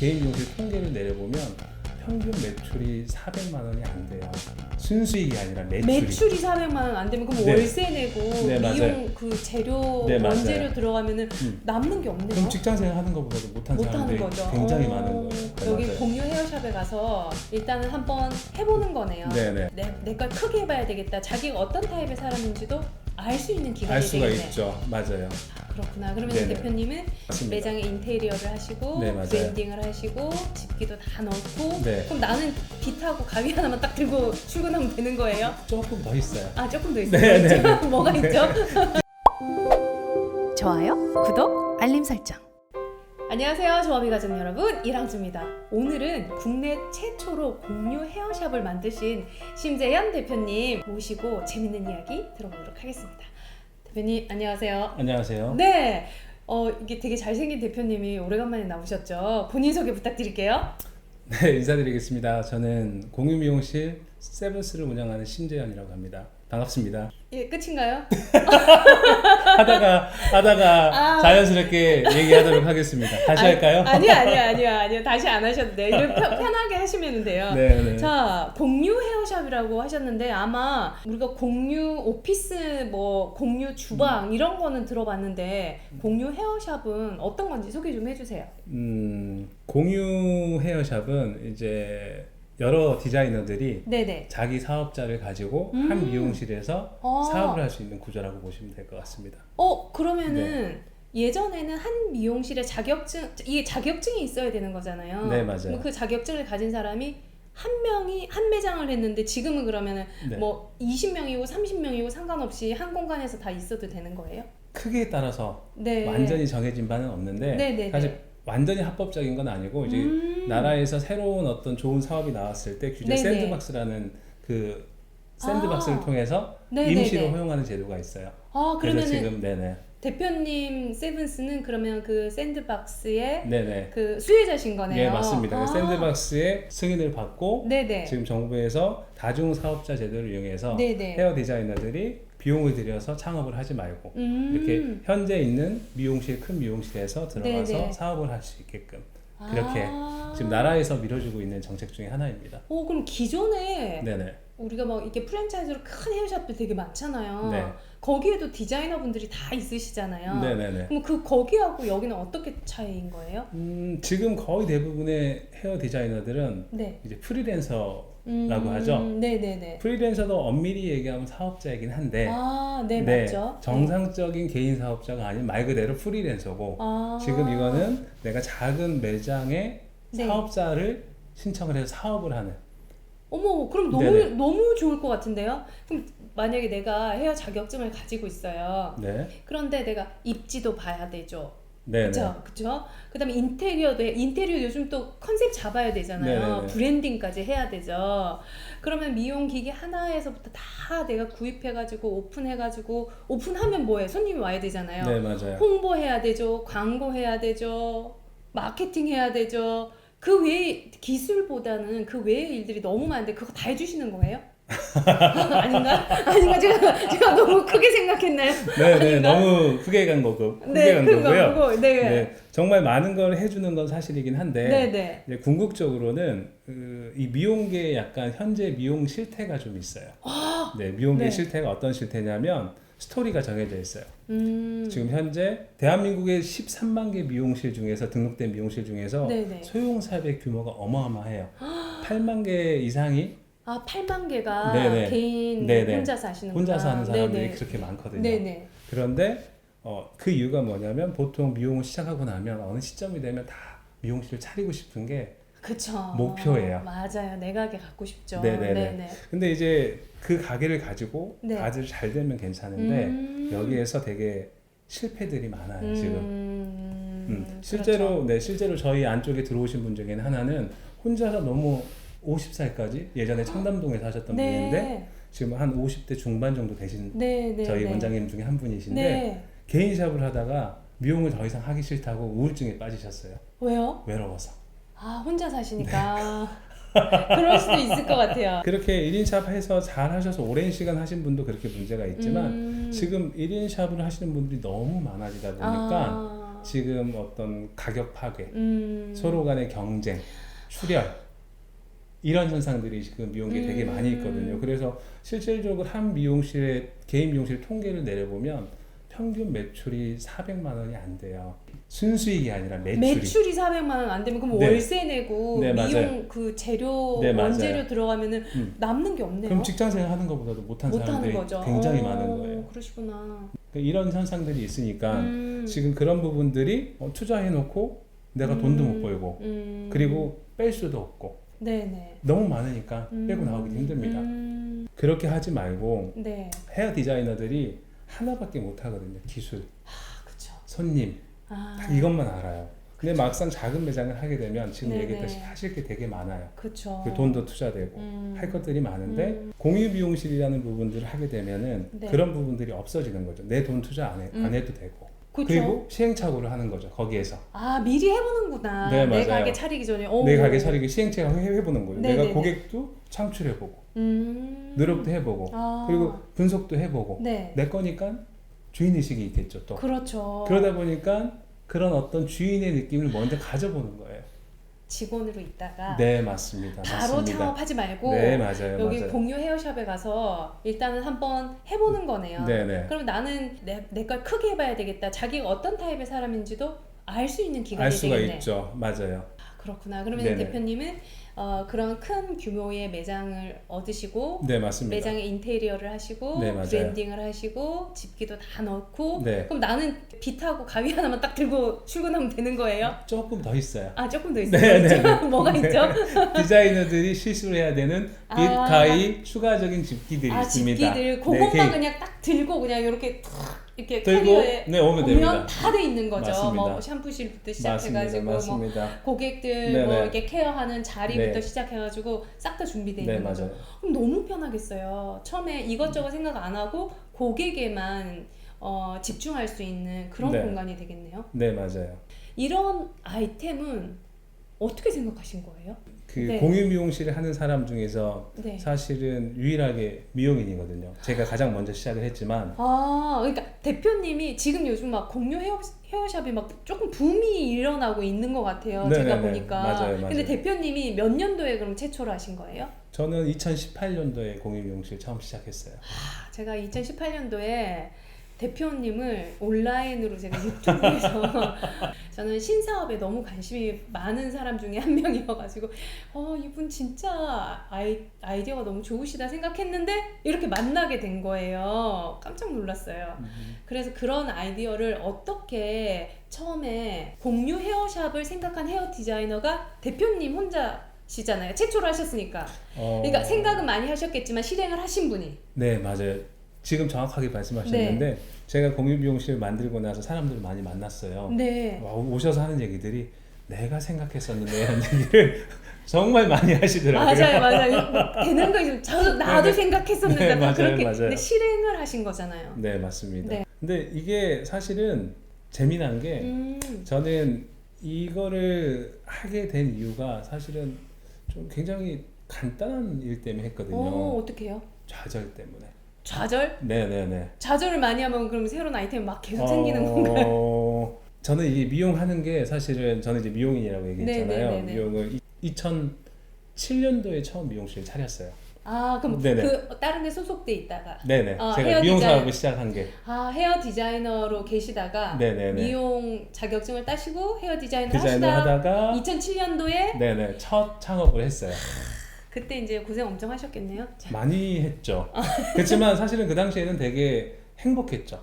개인 미용실 통계를 내려보면 평균 매출이 400만 원이 안 돼요. 순수익이 아니라 매출이 400만 원 안 되면 그럼 네. 월세 내고 네, 미용 맞아요. 그 재료 네, 맞아요. 원재료 들어가면은 남는 게 없네요. 그럼 직장생활 하는 것보다도 못한 못하는 사람들이 거죠. 굉장히 많은 거예요. 여기 맞아요. 공유 헤어샵에 가서 일단은 한번 해보는 거네요. 네네. 내 걸 크게 해봐야 되겠다. 자기가 어떤 타입의 사람인지도 알 수 있는 기간이 알 수가 되겠네. 있죠. 맞아요. 아, 그렇구나. 그러면 네네. 대표님은 맞습니다. 매장에 인테리어를 하시고 네, 맞아요. 브랜딩을 하시고 집기도 다 넣고 네. 그럼 나는 빗하고 가위 하나만 딱 들고 출근하면 되는 거예요? 조금 더 있어요. 아 조금 더 있어요. 네, 네, 네. 뭐가 네. 있죠? 좋아요, 구독, 알림 설정. 안녕하세요, 조합이 가족 여러분, 이랑주입니다. 오늘은 국내 최초로 공유 헤어샵을 만드신 심재현 대표님 모시고 재밌는 이야기 들어보도록 하겠습니다. 대표님 안녕하세요. 안녕하세요. 네, 이게 되게 잘생긴 대표님이 오래간만에 나오셨죠. 본인 소개 부탁드릴게요. 네, 인사드리겠습니다. 저는 공유 미용실 세븐스를 운영하는 심재현이라고 합니다. 반갑습니다. 예, 끝인가요? 하다가 자연스럽게 얘기하도록 하겠습니다. 다시 할까요? 아니요. 다시 안 하셔도 돼요. 이렇게 편하게 하시면 돼요. 네. 자, 공유 헤어샵이라고 하셨는데 아마 우리가 공유 오피스, 뭐 공유 주방 이런 거는 들어봤는데 공유 헤어샵은 어떤 건지 소개 좀 해주세요. 공유 헤어샵은 이제 여러 디자이너들이 네네. 자기 사업자를 가지고 한 미용실에서 아. 사업을 할 수 있는 구조라고 보시면 될 것 같습니다. 그러면은 예전에는 한 미용실에 이게 자격증이 있어야 되는 거잖아요. 네, 맞아요. 그럼 그 자격증을 가진 사람이 한 명이 한 매장을 했는데 지금은 그러면은 네. 뭐 20명이고 30명이고 상관없이 한 공간에서 다 있어도 되는 거예요? 크기에 따라서 네. 완전히 정해진 바는 없는데 네네네. 사실 완전히 합법적인 건 아니고 이제 나라에서 새로운 어떤 좋은 사업이 나왔을 때 규제 네네. 샌드박스라는 그 샌드박스를 통해서 네네네. 임시로 허용하는 제도가 있어요. 그래서 그러면은 지금 대표님 세븐스는 그러면 그 샌드박스의 네네. 그 수혜자신 거네요. 네, 맞습니다. 아. 샌드박스의 승인을 받고 네네. 지금 정부에서 다중사업자 제도를 이용해서 네네. 헤어 디자이너들이 비용을 들여서 창업을 하지 말고 이렇게 현재 있는 미용실 큰 미용실에서 들어가서 네네. 사업을 할 수 있게끔 그렇게 아. 지금 나라에서 밀어주고 있는 정책 중에 하나입니다. 그럼 기존에 네네. 우리가 막 이렇게 프랜차이즈로 큰 헤어샵들 되게 많잖아요. 네. 거기에도 디자이너분들이 다 있으시잖아요. 네네네. 그럼 거기하고 여기는 어떻게 차이인 거예요? 지금 거의 대부분의 헤어 디자이너들은 네. 이제 프리랜서라고 하죠. 네네네. 프리랜서도 엄밀히 얘기하면 사업자이긴 한데 네, 맞죠. 정상적인 개인 사업자가 아닌 말 그대로 프리랜서고 지금 이거는 내가 작은 매장에 네. 사업자를 신청을 해서 사업을 하는 어머, 그럼 네네. 너무 좋을 것 같은데요? 그럼 만약에 내가 헤어 자격증을 가지고 있어요. 네. 그런데 내가 입지도 봐야 되죠. 네네. 그쵸? 그다음에 인테리어 요즘 또 컨셉 잡아야 되잖아요. 네네네. 브랜딩까지 해야 되죠. 그러면 미용 기기 하나에서부터 다 내가 구입해가지고 오픈해가지고 오픈하면 뭐해? 손님이 와야 되잖아요. 네, 맞아요. 홍보해야 되죠. 광고해야 되죠. 마케팅해야 되죠. 그 외에 기술보다는 그 외의 일들이 너무 많은데 그거 다 해주시는 거예요? 아닌가? 제가 너무 크게 생각했나요? 네네. 너무 크게 간 거고요. 네, 정말 많은 걸 해주는 건 사실이긴 한데 네네. 이제 궁극적으로는 이 미용계에 약간 현재 미용 실태가 좀 있어요. 네, 미용계 네. 실태가 어떤 실태냐면 스토리가 정해져 있어요. 지금 현재 대한민국의 13만 개 미용실 중에서 등록된 미용실 중에서 네네. 소용사업의 규모가 어마어마해요. 8만 개 이상이 8만 개가 네네. 개인 네네. 혼자서 하시는구나. 혼자서 하는 사람들이 네네. 그렇게 많거든요. 네네. 그런데 그 이유가 뭐냐면 보통 미용을 시작하고 나면 어느 시점이 되면 다 미용실을 차리고 싶은 게 그쵸. 목표예요. 맞아요. 내 가게 갖고 싶죠. 네네네. 네네. 근데 이제 그 가게를 가지고 네. 아주 잘 되면 괜찮은데 여기에서 되게 실패들이 많아요 지금. 실제로 그렇죠. 실제로 저희 안쪽에 들어오신 분 중에는 하나는 혼자서 너무 50살까지 예전에 청담동에 사셨던 네. 분인데 지금 한 50대 중반 정도 되신 네네. 저희 원장님 중에 한 분이신데 네. 개인 샵을 하다가 미용을 더 이상 하기 싫다고 우울증에 빠지셨어요. 왜요? 외로워서. 혼자 사시니까. 그럴 수도 있을 것 같아요. 그렇게 1인 샵 해서 잘 하셔서 오랜 시간 하신 분도 그렇게 문제가 있지만 지금 1인 샵을 하시는 분들이 너무 많아지다 보니까 지금 어떤 가격 파괴, 서로 간의 경쟁, 출혈 이런 현상들이 지금 미용계에 되게 많이 있거든요. 그래서 실질적으로 한 미용실의 개인 미용실 통계를 내려보면 평균 매출이 400만 원이 안 돼요. 순수익이 아니라 매출이 400만 원 안 되면 그럼 네. 월세 내고 네, 미용 맞아요. 그 재료 네, 원재료 맞아요. 들어가면은 남는 게 없네요. 그럼 직장생활 하는 것보다도 못한 못하는 사람들이 거죠. 굉장히 많은 거예요. 그러시구나. 이런 현상들이 있으니까 지금 그런 부분들이 투자해놓고 내가 돈도 못 벌고 그리고 뺄 수도 없고 네네. 너무 많으니까 빼고 나오기 힘듭니다. 그렇게 하지 말고 네. 헤어 디자이너들이 하나밖에 못 하거든요. 기술, 그렇죠. 손님 딱 이것만 알아요. 근데 막상 작은 매장을 하게 되면 지금 네네. 얘기했다시피 하실 게 되게 많아요. 그렇죠. 그 돈도 투자되고 할 것들이 많은데 공유 미용실이라는 부분들을 하게 되면은 네. 그런 부분들이 없어지는 거죠. 내 돈 투자 안 해도 되고 그쵸? 그리고 시행착오를 하는 거죠. 거기에서 미리 해보는구나. 네, 내 맞아요. 가게 차리기 전에. 내 가게 차리기 시행착오 해보는 거예요. 네네네. 내가 고객도 창출해보고 노력도 해보고 아. 그리고 분석도 해보고 네. 내 거니까 주인의식이 있겠죠. 또 그렇죠. 그러다 보니까 그런 어떤 주인의 느낌을 먼저 가져보는 거예요. 직원으로 있다가 네, 맞습니다. 바로 맞습니다. 창업하지 말고 네, 맞아요. 여기 맞아요. 공유 헤어샵에 가서 일단은 한번 해보는 거네요. 네네. 그럼 나는 내 걸 크게 해봐야 되겠다. 자기가 어떤 타입의 사람인지도 알 수 있는 기간이 알 수가 되겠네. 있죠. 맞아요. 그렇구나. 그러면 네네. 대표님은 그런 큰 규모의 매장을 얻으시고 네, 맞습니다. 매장에 인테리어를 하시고 네, 맞아요. 브랜딩을 하시고 집기도 다 넣고 네. 그럼 나는 빗하고 가위 하나만 딱 들고 출근하면 되는 거예요? 조금 더 있어요. 조금 더 있어요. 네, 있죠? 네, 네. 뭐가 네. 있죠? 디자이너들이 실수를 해야 되는 빛, 가위, 추가적인 집기들이 있습니다. 집기들 그것만 네, 그냥 딱 들고 그냥 이렇게 탁 이렇게 들고 캐리어에 네, 오면 됩니다. 다 돼 있는 거죠. 맞습니다. 뭐 샴푸실부터 시작해가지고 맞습니다. 뭐 고객들 네네. 뭐 이렇게 케어하는 자리부터 네. 시작해가지고 싹 다 준비돼 네, 있는 거죠. 맞아요. 그럼 너무 편하겠어요. 처음에 이것저것 생각 안 하고 고객에만 집중할 수 있는 그런 네. 공간이 되겠네요. 네, 맞아요. 이런 아이템은 어떻게 생각하신 거예요? 그 네. 공유 미용실을 하는 사람 중에서 네. 사실은 유일하게 미용인이거든요. 제가 가장 먼저 시작을 했지만 그러니까 대표님이 지금 요즘 막 공유 헤어샵이 막 조금 붐이 일어나고 있는 것 같아요. 네네네. 제가 보니까. 맞아요. 근데 대표님이 몇 년도에 그럼 최초로 하신 거예요? 저는 2018년도에 공유 미용실 처음 시작했어요. 제가 2018년도에 대표님을 온라인으로 제가 유튜브에서 저는 신사업에 너무 관심이 많은 사람 중에 한 명이어가지고 이분 진짜 아이디어가 너무 좋으시다 생각했는데 이렇게 만나게 된 거예요. 깜짝 놀랐어요. 그래서 그런 아이디어를 어떻게 처음에 공유 헤어샵을 생각한 헤어 디자이너가 대표님 혼자시잖아요. 최초로 하셨으니까. 그러니까 생각은 많이 하셨겠지만 실행을 하신 분이. 네, 맞아요. 지금 정확하게 말씀하셨는데 제가 공유 미용실 만들고 나서 사람들을 많이 만났어요. 네. 오셔서 하는 얘기들이 내가 생각했었는데 이런 얘기를 정말 많이 하시더라고요. 맞아요. 되는 거 있으면 나도 네. 생각했었는데 네, 맞아요, 그렇게 맞아요. 근데 실행을 하신 거잖아요. 네, 맞습니다. 네. 근데 이게 사실은 재미난 게 저는 이거를 하게 된 이유가 사실은 좀 굉장히 간단한 일 때문에 했거든요. 어떻게 해요? 좌절 때문에. 좌절? 네네네. 좌절을 많이 하면 그럼 새로운 아이템이 막 계속 생기는 건가요? 저는 이게 미용하는 게 사실은 저는 이제 미용인이라고 얘기했잖아요. 네네네네. 미용을 2007년도에 처음 미용실 차렸어요. 그럼 네네. 그 다른 데 소속돼 있다가 네네. 헤어 제가 미용 디자인. 사업을 시작한 게. 헤어 디자이너로 계시다가 네네네. 미용 자격증을 따시고 헤어 디자이너 하다가 2007년도에 네네 첫 창업을 했어요. 그때 이제 고생 엄청 하셨겠네요. 많이 했죠. 그렇지만 사실은 그 당시에는 되게 행복했죠.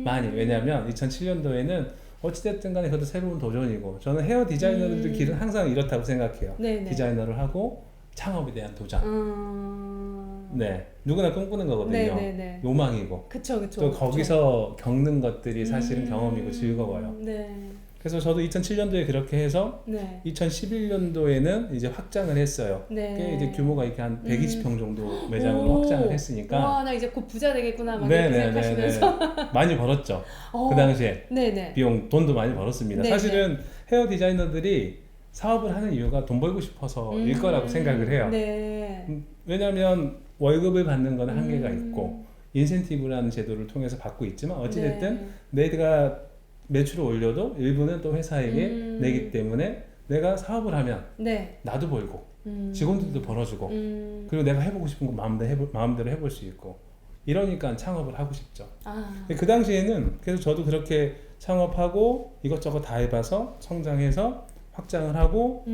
많이. 왜냐하면 2007년도에는 어찌됐든 간에 그것도 새로운 도전이고 저는 헤어 디자이너들의 길은 항상 이렇다고 생각해요. 네네. 디자이너를 하고 창업에 대한 도전. 네, 누구나 꿈꾸는 거거든요. 네네네. 로망이고 그쵸. 또 거기서 겪는 것들이 사실은 경험이고 즐거워요. 네. 그래서 저도 2007년도에 그렇게 해서 네. 2011년도에는 이제 확장을 했어요. 네. 꽤 이제 규모가 이렇게 한 120평 정도 매장으로 오. 확장을 했으니까 와, 나 이제 곧 부자 되겠구나 막 이렇게 생각하시면서 많이 벌었죠. 그 당시에 네네. 비용 돈도 많이 벌었습니다. 네네. 사실은 헤어 디자이너들이 사업을 하는 이유가 돈 벌고 싶어서일 거라고 생각을 해요. 네. 왜냐하면 월급을 받는 건 한계가 있고 인센티브라는 제도를 통해서 받고 있지만 어찌됐든 네. 내가 매출을 올려도 일부는 또 회사에게 내기 때문에 내가 사업을 하면 네. 나도 벌고 직원들도 벌어주고 그리고 내가 해보고 싶은 거 마음대로 해볼 수 있고 이러니까 창업을 하고 싶죠. 그 당시에는 그래서 저도 그렇게 창업하고 이것저것 다 해봐서 성장해서 확장을 하고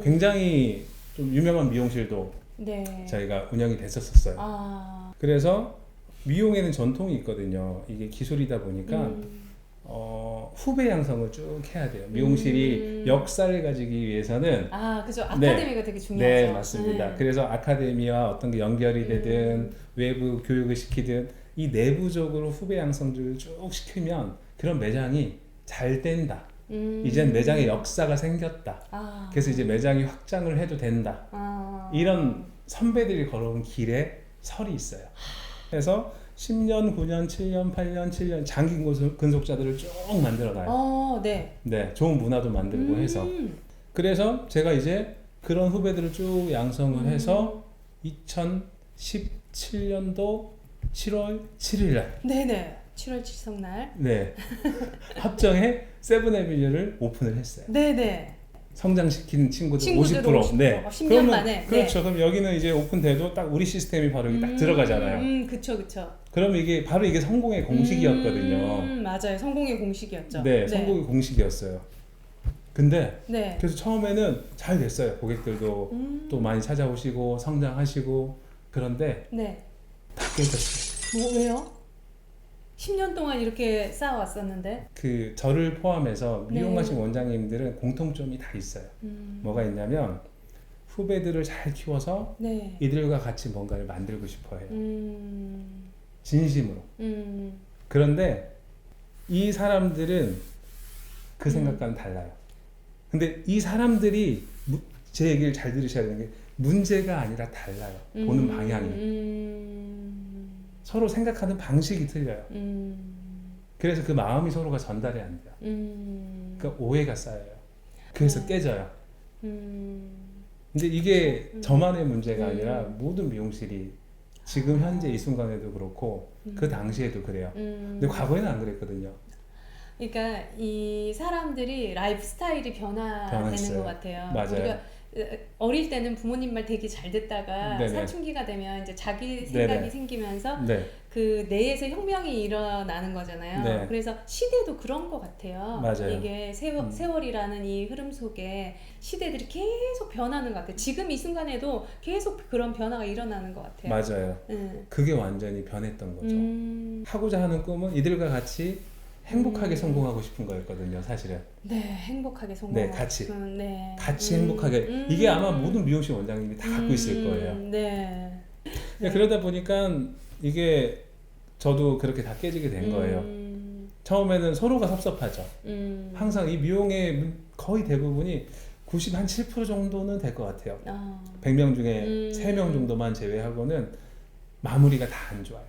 굉장히 좀 유명한 미용실도 네. 저희가 운영이 됐었어요. 그래서 미용에는 전통이 있거든요. 이게 기술이다 보니까 후배 양성을 쭉 해야 돼요. 미용실이 역사를 가지기 위해서는 그죠. 아카데미가 되게 중요하죠. 네, 맞습니다. 그래서 아카데미와 어떤 게 연결이 되든 외부 교육을 시키든 이 내부적으로 후배 양성들을 쭉 시키면 그런 매장이 잘 된다. 이젠 매장의 역사가 생겼다. 그래서 이제 매장이 확장을 해도 된다. 이런 선배들이 걸어온 길에 설이 있어요. 그래서 10년, 9년, 7년, 8년, 7년 장기 근속자들을 쭉 만들어놔요. 네. 네, 좋은 문화도 만들고 해서. 그래서 제가 이제 그런 후배들을 쭉 양성을 해서 2017년도 7월 7일 날. 네네. 7월 칠성날. 네. 합정에 세븐에비뉴를 오픈을 했어요. 네네. 성장시킨 친구들 50%. 50%. 네. 10년 그러면, 만에. 그렇죠. 그럼 여기는 이제 오픈돼도 딱 우리 시스템이 바로 여기 딱 들어가잖아요. 그쵸. 그럼 이게 바로 이게 성공의 공식이었거든요. 맞아요. 성공의 공식이었죠. 네, 성공의 공식이었어요. 근데 네. 그래서 처음에는 잘 됐어요. 고객들도 또 많이 찾아오시고 성장하시고 그런데 네. 다 깨졌어요. 왜요? 10년 동안 이렇게 쌓아왔었는데. 그 저를 포함해서 네. 미용하신 원장님들은 공통점이 다 있어요. 뭐가 있냐면 후배들을 잘 키워서 네. 이들과 같이 뭔가를 만들고 싶어 해요. 진심으로. 그런데 이 사람들은 그 생각과는 달라요. 근데 이 사람들이 제 얘기를 잘 들으셔야 되는 게 문제가 아니라 달라요. 보는 방향이. 서로 생각하는 방식이 틀려요. 그래서 그 마음이 서로가 전달이 안 돼요. 그러니까 오해가 쌓여요. 그래서 깨져요. 근데 이게 저만의 문제가 아니라 모든 미용실이 지금 현재 이 순간에도 그렇고 그 당시에도 그래요. 근데 과거에는 안 그랬거든요. 그러니까 이 사람들이 라이프 스타일이 변화되는 변했어요. 것 같아요. 맞아요. 우리가 어릴 때는 부모님 말 되게 잘 듣다가 네네. 사춘기가 되면 이제 자기 생각이 네네. 생기면서 네, 그 내에서 혁명이 일어나는 거잖아요. 네. 그래서 시대도 그런 것 같아요. 맞아요. 이게 세월이라는 이 흐름 속에 시대들이 계속 변하는 것 같아요. 지금 이 순간에도 계속 그런 변화가 일어나는 것 같아요. 맞아요. 그게 완전히 변했던 거죠. 하고자 하는 꿈은 이들과 같이 행복하게 성공하고 싶은 거였거든요, 사실은. 네, 행복하게 성공. 네, 같이. 네. 같이 행복하게. 이게 아마 모든 미용실 원장님이 다 갖고 있을 거예요. 네. 네. 그러다 보니까 이게 저도 그렇게 다 깨지게 된 거예요. 처음에는 서로가 섭섭하죠. 항상 이 미용의 거의 대부분이 97% 정도는 될 것 같아요. 100명 중에 3명 정도만 제외하고는 마무리가 다 안 좋아요.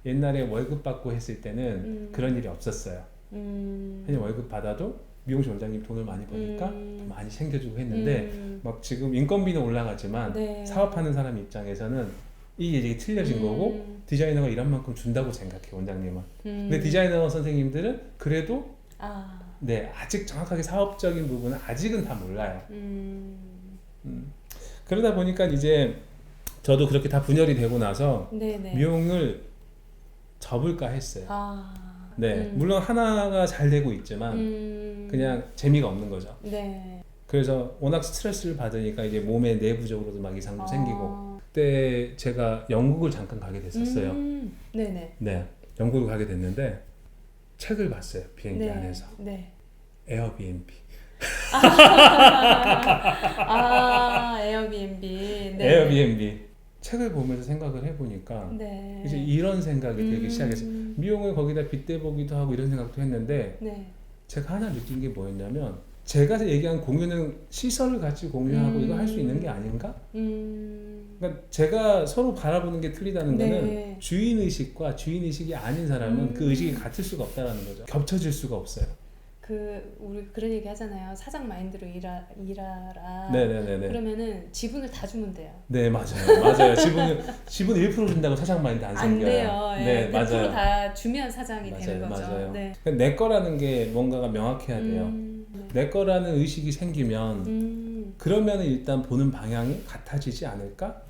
옛날에 월급 받고 했을 때는 그런 일이 없었어요. 그냥 월급 받아도 미용실 원장님 돈을 많이 버니까 더 많이 챙겨주고 했는데 막 지금 인건비는 올라가지만 네. 사업하는 사람 입장에서는 이게 틀려진 거고 디자이너가 일한 만큼 준다고 생각해 원장님은. 근데 디자이너 선생님들은 그래도 네, 아직 정확하게 사업적인 부분은 아직은 다 몰라요. 그러다 보니까 이제 저도 그렇게 다 분열이 되고 나서 네네. 미용을 접을까 했어요. 네, 물론 하나가 잘 되고 있지만 그냥 재미가 없는 거죠. 네. 그래서 워낙 스트레스를 받으니까 이제 몸에 내부적으로도 막 이상도 생기고 그때 제가 영국을 잠깐 가게 됐었어요. 네네. 네, 영국을 가게 됐는데 책을 봤어요. 비행기 네. 안에서. 네. 에어비앤비. 에어비앤비. 네. 에어비앤비. 책을 보면서 생각을 해보니까 네. 이제 이런 생각이 들기 시작했어요. 미용을 거기다 빗대보기도 하고 이런 생각도 했는데 네. 제가 하나 느낀 게 뭐였냐면 제가 얘기한 공유는 시설을 같이 공유하고 이거 할 수 있는 게 아닌가? 그러니까 제가 서로 바라보는 게 틀리다는 네. 거는 주인의식과 주인의식이 아닌 사람은 그 의식이 같을 수가 없다는 거죠. 겹쳐질 수가 없어요. 우리 그런 얘기 하잖아요. 사장 마인드로 일하라. 네네네네. 그러면은 지분을 다 주면 돼요. 네 맞아요. 지분 1% 준다고 사장 마인드 안 안 생겨요. 돼요. 네 100% 맞아요. 다 주면 사장이 되는 거죠. 맞아요. 네. 그러니까 내 거라는 게 뭔가가 명확해야 돼요. 네. 내 거라는 의식이 생기면 그러면 일단 보는 방향이 같아지지 않을까?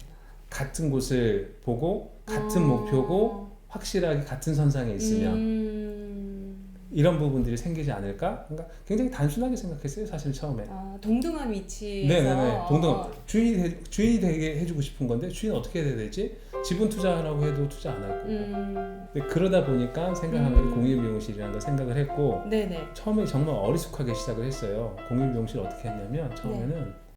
같은 곳을 보고 같은 목표고 확실하게 같은 선상에 있으면 이런 부분들이 생기지 않을까? 그러니까 굉장히 단순하게 생각했어요 사실 처음에. 동등한 위치에서 네네네. 동등 주인이 되게 해주고 싶은 건데 주인 어떻게 해야 되지? 지분 투자하라고 해도 투자 안 할 거고. 근데 그러다 보니까 생각한 게 공유미용실이라는 걸 생각을 했고 네네. 처음에 정말 어리숙하게 시작을 했어요. 공유미용실 어떻게 했냐면 처음에는